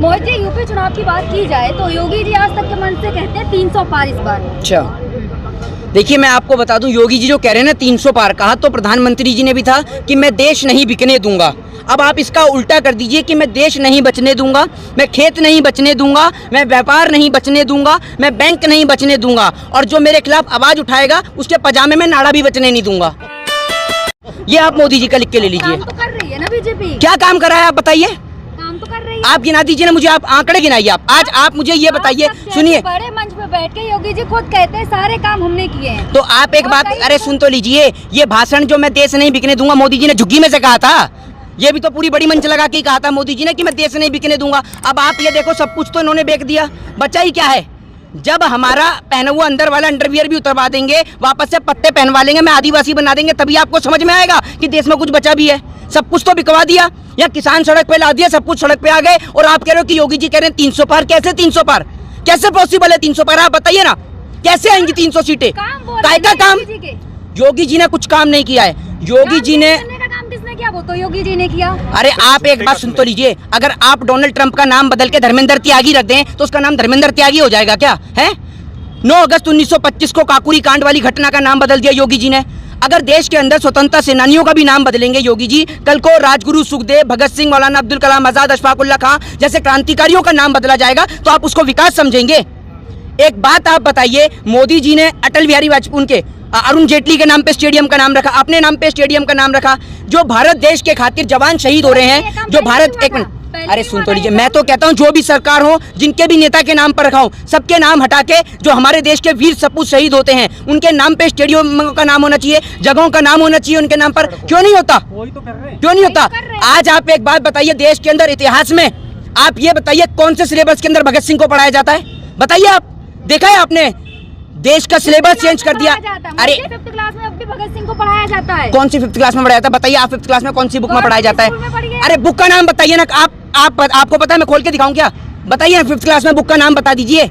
Modi ji, UP चुनाव की बात की जाए तो योगी जी आज तक के मन से कहते हैं 300 पार इस बार। अच्छा, देखिए मैं आपको बता दूं, योगी जी जो कह रहे हैं ना 300 पार, कहा तो प्रधानमंत्री जी ने भी था कि मैं देश नहीं बिकने दूंगा। अब आप इसका उल्टा कर दीजिए कि मैं देश नहीं बचने दूंगा, मैं खेत नहीं बचने दूंगा, मैं व्यापार नहीं बचने दूंगा, मैं बैंक नहीं बचने दूंगा, और जो मेरे खिलाफ आवाज उठाएगा उसके पजामे में नाड़ा भी बचने नहीं दूंगा। ये आप मोदी जी का लिख के ले लीजिए। काम तो कर रही है ना बीजेपी। क्या काम करा है आप बताइए? काम तो कर रही है। आप गिना दीजिए ना, मुझे आप आंकड़े गिनाइए। आप आज आप मुझे ये बताइए, सुनिए, बड़े मंच पे बैठ के योगी जी खुद कहते हैं सारे काम हमने किए हैं। तो आप एक बात, अरे सुन तो लीजिए, ये भाषण जो मैं देश नहीं बिकने दूंगा मोदी जी ने झुग्गी में से कहा था, ये भी तो पूरी बड़ी मंच लगा के कहा था मोदी जी ने कि मैं देश नहीं बिकने दूंगा। अब आप ये देखो, सब कुछ तो इन्होंने बेच दिया, बचा ही क्या है? जब हमारा पहना हुआ अंदर वाला अंडरवियर भी उतरवा देंगे, वापस से पत्ते पहनवा लेंगे, मैं आदिवासी बना देंगे, तभी आपको समझ में आएगा कि देश में कुछ बचा भी है। सब कुछ तो बिकवा दिया, या किसान सड़क पे ला दिया, सब कुछ सड़क पे आ गए, और आप कह रहे हो कि योगी जी कह रहे हैं 300 पार। कैसे 300 पार? कैसे पॉसिबल है 300 पार? आप बताइए ना, कैसे आएंगी 300 सीटें? काय का काम? योगी जी ने कुछ काम नहीं किया है। योगी जी ने किसने किया? वो तो योगी जी ने किया। अरे आप एक बात सुन तो लीजिए, अगर आप डोनाल्ड ट्रंप का नाम बदल के धर्मेंद्र त्यागी रख दें तो उसका नाम धर्मेंद्र त्यागी हो जाएगा क्या? है 9 अगस्त 1925 को काकुरी कांड वाली घटना का नाम बदल दिया योगी जी ने। अगर देश के अंदर स्वतंत्रता सेनानियों का भी नाम बदलेंगे योगी जी, कल को राजगुरु सुखदेव, भगत सिंह, मौलाना अब्दुल कलाम आजाद, अशफाक उल्लाह खां जैसे क्रांतिकारियों का नाम बदला जाएगा तो आप उसको विकास समझेंगे? एक बात आप बताइए, मोदी जी ने अटल बिहारी वाजपेयी, उनके अरुण जेटली के नाम पे स्टेडियम का नाम रखा, अपने नाम पे स्टेडियम का नाम रखा। जो भारत देश के खातिर जवान शहीद हो रहे हैं, जो भारत, एक मिनट, अरे सुन तो लीजिए, मैं तो कहता हूँ जो भी सरकार हो, जिनके भी नेता के नाम पर रखा हूँ, सबके नाम हटा के जो हमारे देश के वीर सपूत शहीद होते हैं उनके नाम पे स्टेडियम का नाम होना चाहिए, जगहों का नाम होना चाहिए उनके नाम पर। क्यों नहीं होता? क्यों नहीं होता? आज आप एक बात बताइए, देश के अंदर इतिहास में आप ये बताइए कौन से सिलेबस के अंदर भगत सिंह को पढ़ाया जाता है? बताइए आप, देखा है आपने? देश का सिलेबस चेंज कर दिया। अरे 5th क्लास में अब भी भगत सिंह को पढ़ाया जाता है। कौन सी 5th क्लास में पढ़ाया जाता है? बताइए आप 5th क्लास में कौन सी बुक में पढ़ाया जाता है? अरे बुक का नाम बताइए ना। आपको पता है, मैं खोल के दिखाऊं क्या? बताइए ना, 5th क्लास में बुक का नाम बता दीजिए।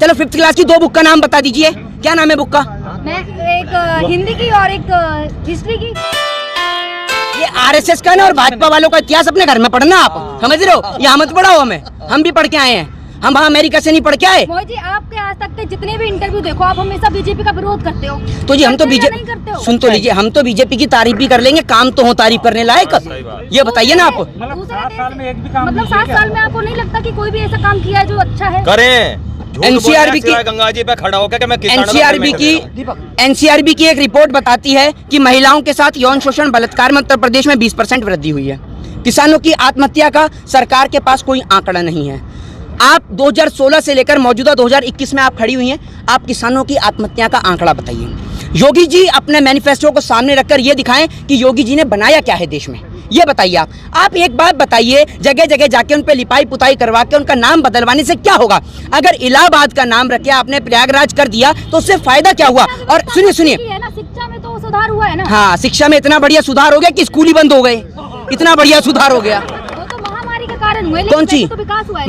चलो 5th क्लास की 2 बुक का नाम बता दीजिए। क्या नाम है बुक का? मैं एक हिंदी की और एक हिस्ट्री की। ये आरएसएस का ना और भाजपा वालों का इतिहास अपने घर में पढ़ना, आप समझ रहे हो? यहाँ मत पढ़ाओ हमें, हम भी पढ़ के आए हैं, हम वहाँ अमेरिका से नहीं पढ़ के आए। मोदी जी, आपके आज तक के जितने भी इंटरव्यू देखो, आप हमेशा बीजेपी का विरोध करते हो। तो जी हम तो बीजेपी, सुन तो लीजिए, हम तो बीजेपी की तारीफ भी कर लेंगे, काम तो हो तारीफ करने लायक। ये बताइए ना आप। मतलब 7 साल में आपको नहीं लगता कि कोई भी ऐसा काम किया है जो अच्छा है? करें। एनसीआरबी की, गंगा जी पे खड़ा होकर मैं एनसीआरबी की एक रिपोर्ट बताती है कि महिलाओं के साथ यौन शोषण, बलात्कार में उत्तर प्रदेश में 20% वृद्धि हुई है। किसानों की आत्महत्या का सरकार के पास कोई आंकड़ा नहीं है। आप 2016 से लेकर मौजूदा 2021 में आप खड़ी हुई हैं, आप किसानों की आत्महत्या का आंकड़ा बताइए। योगी जी अपने मैनिफेस्टो को सामने रखकर ये दिखाएं कि योगी जी ने बनाया क्या है देश में, ये बताइए आप एक बात बताइए, जगह जगह जाके उन पे लिपाई पुताई करवा के उनका नाम बदलवाने से क्या होगा? अगर इलाहाबाद का नाम रखे आपने प्रयागराज कर दिया तो उससे फायदा क्या हुआ? और सुनिए, शिक्षा में तो सुधार हुआ है ना। हाँ, शिक्षा में इतना बढ़िया सुधार हो गया कि स्कूल ही बंद हो गए, इतना बढ़िया सुधार हो गया। महामारी के कारण हुए, कौन सी तो विकास हुआ है।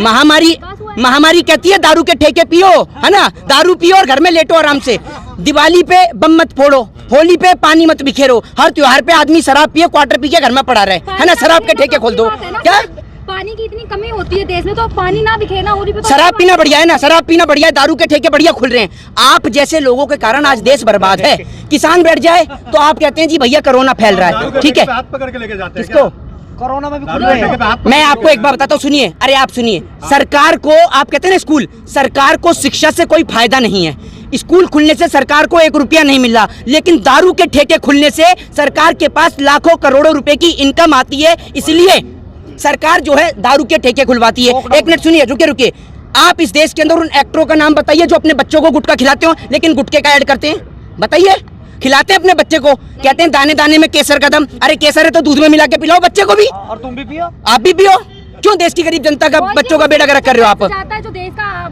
महामारी कहती है दारू के ठेके पियो, है ना, दारू पियो और घर में लेटो आराम से। दिवाली पे बम मत फोड़ो, होली पे पानी मत बिखेरो, हर त्योहार पे आदमी शराब पिए, क्वार्टर पी के घर में पड़ा रहे, है ना, शराब के ठेके खोल दो। क्या पानी की इतनी कमी होती है देश में, तो पानी ना बिखेरना, होली पे शराब पीना बढ़िया है ना, शराब पीना बढ़िया है, दारू के ठेके बढ़िया खुल रहे हैं। आप जैसे लोगों के कारण आज देश बर्बाद है। किसान बैठ जाए तो आप कहते हैं जी भैया कोरोना फैल रहा है, ठीक है, किसको कोरोना में भी खुल रहे हैं। मैं आपको एक बार बताता हूँ, सुनिए, अरे आप सुनिए, सरकार को, आप कहते हैं ना स्कूल, सरकार को शिक्षा से कोई फायदा नहीं है। स्कूल खुलने से सरकार को 1 रुपया नहीं मिल रहा, लेकिन दारू के ठेके खुलने से सरकार के पास लाखों करोड़ों रुपए की इनकम आती है, इसलिए सरकार जो है दारू के ठेके खुलवाती है। एक मिनट सुनिए, रुके, आप इस देश के अंदर उन एक्टरों का नाम बताइए जो अपने बच्चों को गुटखा खिलाते हो लेकिन गुटखे का ऐड करते हैं, बताइए। खिलाते हैं अपने बच्चे को, कहते हैं दाने दाने में केसर का दम। अरे केसर है तो दूध में मिला के पिलाओ बच्चे को भी, और तुम भी पियो, आप भी पियो। क्यों देश की गरीब जनता का, बच्चों का बेड़ा गर्क कर रहे हो आप? चाहता है जो देश का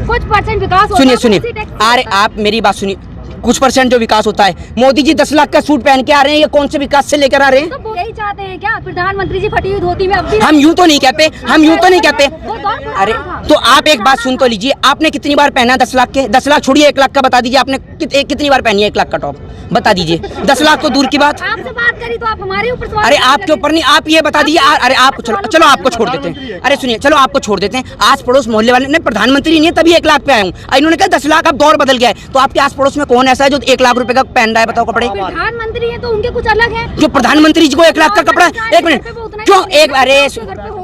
कुछ % विकास हो। सुनिए, अरे आप मेरी बात सुनिए, कुछ परसेंट जो विकास होता है। मोदी जी 10 लाख का सूट पहन के आ रहे हैं, ये कौन से विकास से लेकर आ रहे हैं? तो वो यही चाहते हैं क्या प्रधानमंत्री जी फटी हुई धोती में? अब भी हम यूं तो नहीं कहते, हम यूं तो नहीं कहते। वो दौर पुराना अरे था। तो आप एक बात सुन तो लीजिए, आपने कितनी बार पहना 10 लाख के? 10 लाख छोड़िए, 1 लाख का बता दीजिए आपने कितनी बार पहनी है 1 लाख का टॉप? बता दीजिए। 10 लाख तो दूर की बात। आपसे बात करी तो आप हमारे ऊपर सवाल अरे करने आपके लगे। ऊपर नहीं, आप ये बता दीजिए। अरे आप चलो आपको छोड़ देते हैं। अरे सुनिए, चलो आपको छोड़ देते हैं। आस पड़ोस मोहल्ले वाले ने, प्रधानमंत्री नहीं है तभी 1 लाख पे आया हूँ, इन्होंने कहा 10 लाख, अब दौर बदल गया है। तो आपके आस पड़ोस में कौन ऐसा है जो 1 लाख रुपए का पहन रहा है? बताओ कपड़े। प्रधानमंत्री है तो उनके कुछ अलग है। जो प्रधानमंत्री जी को 1 लाख का कपड़ा, 1 मिनट क्यों? एक अरे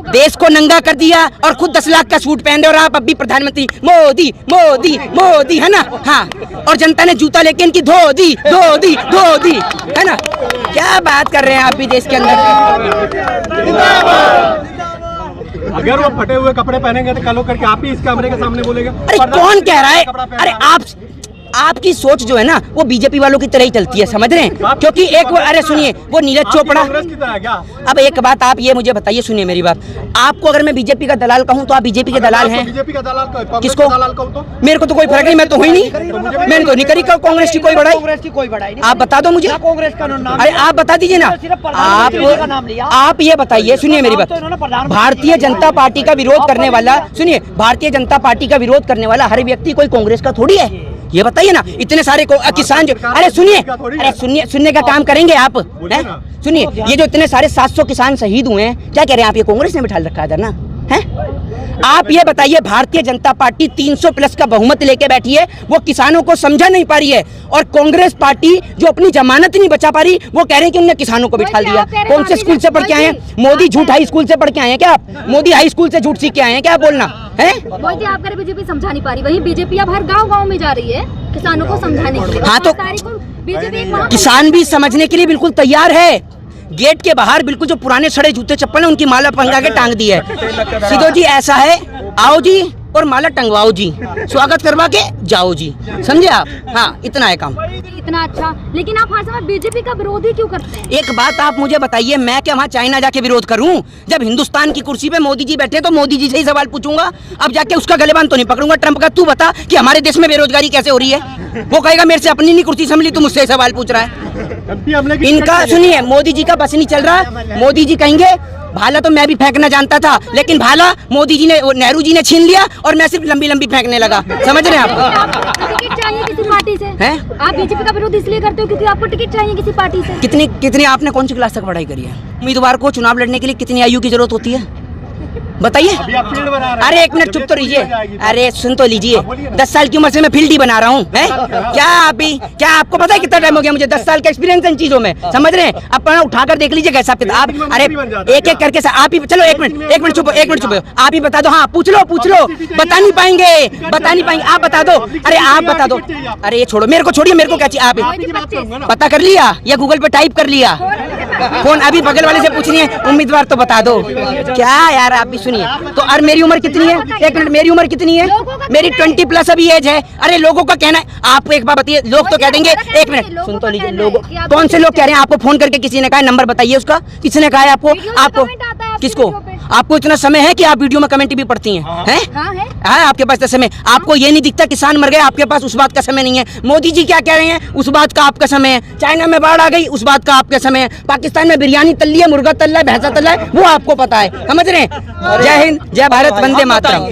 देश को नंगा कर दिया और खुद 10 लाख का सूट पहन रहे, और आप अब भी प्रधानमंत्री मोदी मोदी मोदी, है ना? हाँ, और जनता ने जूता लेके इनकी धो दी धो दी धो दी, है ना? क्या बात कर रहे हैं आप भी देश के अंदर? अगर वो फटे हुए कपड़े पहनेंगे तो कल करके आप ही इस कैमरे के सामने बोलेगा। अरे कौन कह रहा है? अरे आपकी सोच जो है ना वो बीजेपी वालों की तरह ही चलती है, समझ रहे हैं? क्योंकि एक अरे सुनिए, वो नीरज चोपड़ा। अब एक बात आप ये मुझे बताइए, सुनिए मेरी बात, आपको अगर मैं बीजेपी का दलाल कहूँ तो आप बीजेपी के दलाल हैं? बीजेपी का दलाल किसको? मेरे को तो कोई फर्क नहीं, मैं तो हुई नहीं, मैंने तो नहीं करी कांग्रेस की कोई बड़ाई। आप बता दो मुझे, अरे आप बता दीजिए ना। आप ये बताइए, सुनिए मेरी बात, भारतीय जनता पार्टी का विरोध करने वाला, सुनिए, भारतीय जनता पार्टी का विरोध करने वाला हर व्यक्ति कोई कांग्रेस का थोड़ी है, ये बताइए ना। इतने सारे किसान जो, अरे सुनिए, सुनने का काम करेंगे आप, सुनिए, ये जो इतने सारे 700 किसान शहीद हुए हैं, क्या कह रहे हैं आप? ये कांग्रेस ने बिठा रखा है ना, है? आप ये बताइए, भारतीय जनता पार्टी 300 प्लस का बहुमत लेके बैठी है, वो किसानों को समझा नहीं पा रही है, और कांग्रेस पार्टी जो अपनी जमानत नहीं बचा पा रही, वो कह रहे हैं कि उन्होंने किसानों को बिठा दिया। कौन से स्कूल से पढ़ के आए हैं? मोदी झूठ हाई स्कूल से पढ़ के आए हैं क्या आप? मोदी हाई स्कूल से झूठ सीख के आए हैं क्या आप? बोलना है। मोदी आप कह रहे बीजेपी समझा नहीं पा रही, वही बीजेपी अब हर गाँव में जा रही है किसानों को समझाने के लिए। हाँ, तो बीजेपी किसान भी समझने के लिए बिल्कुल तैयार है। गेट के बाहर बिल्कुल जो पुराने सड़े जूते चप्पल है उनकी माला पंगा के टांग दी है। सिद्धू जी ऐसा है, आओ जी और माला टंगवाओ जी, स्वागत करवा के जाओ जी, समझे आप? हाँ, इतना है काम। इतना अच्छा, लेकिन आप हर समय बीजेपी का विरोधी क्यों करते हैं? एक बात आप मुझे बताइए, मैं क्या वहाँ चाइना जाके विरोध करूं? जब हिंदुस्तान की कुर्सी पे मोदी जी बैठे तो मोदी जी से ही सवाल पूछूंगा। अब जाके उसका गलेबान तो नहीं पकड़ूंगा ट्रंप का। तू बता कि हमारे देश में बेरोजगारी कैसे हो रही है? वो कहेगा मेरे से अपनी नहीं कुर्सी संभली, तू मुझसे सवाल पूछ रहा है। इनका सुनिए, मोदी जी का बस नहीं चल रहा। मोदी जी कहेंगे भाला तो मैं भी फेंकना जानता था, लेकिन भाला मोदी जी ने, नेहरू जी ने छीन लिया और मैं सिर्फ लंबी लंबी फेंकने लगा। समझ रहे हैं आप? टिकट चाहिए किसी पार्टी से? हैं? आप बीजेपी का विरोध इसलिए करते हो क्योंकि आपको टिकट चाहिए किसी पार्टी से? कितनी आपने कौन सी क्लास तक पढ़ाई करी है? उम्मीदवार को चुनाव लड़ने के लिए कितनी आयु की जरूरत होती है बताइए? अरे एक मिनट चुप तो लीजिए, अरे सुन तो लीजिए। 10 साल की उम्र से मैं फील्ड ही बना रहा हूँ। क्या आपको पता है कितना टाइम हो गया मुझे? 10 साल का एक्सपीरियंस इन चीजों में, समझ रहे हैं? अपना उठाकर देख लीजिए कैसा आप। अरे एक एक करके आप ही, चलो एक मिनट चुप, आप ही बता दो। हाँ, पूछ लो, बता नहीं पाएंगे, आप बता दो। अरे आप बता दो। अरे ये छोड़ो, मेरे को छोड़िए, मेरे को क्या चाहिए? आप पता कर लिया या गूगल पे टाइप कर लिया? फोन अभी बगल वाले से पूछनी है, उम्मीदवार तो बता दो। क्या यार, आप भी सुनिए तो। और मेरी उम्र कितनी है? एक मिनट, मेरी उम्र कितनी है? मेरी 20 प्लस अभी एज है। अरे लोगों का कहना है, आपको एक बात बताइए, लोग तो कह देंगे, एक मिनट सुन तो लीजिए, लोग कौन से लोग कह रहे हैं? आपको फोन करके किसी ने कहा, नंबर बताइए उसका, किसने कहा है आपको? किसको? आपको इतना समय है कि आप वीडियो में कमेंट भी पढ़ती हैं? हैं? आपके पास इतना समय? आपको ये नहीं दिखता किसान मर गए, आपके पास उस बात का समय नहीं है? मोदी जी क्या कह रहे हैं, उस बात का आपका समय है? चाइना में बाढ़ आ गई, उस बात का आपका समय है? पाकिस्तान में बिरयानी तल ली है, मुर्गा तल रहा है, भैंसा तल रहा है, वो आपको पता है, समझ रहे हैं? जय हिंद, जय भारत, वंदे मातरम।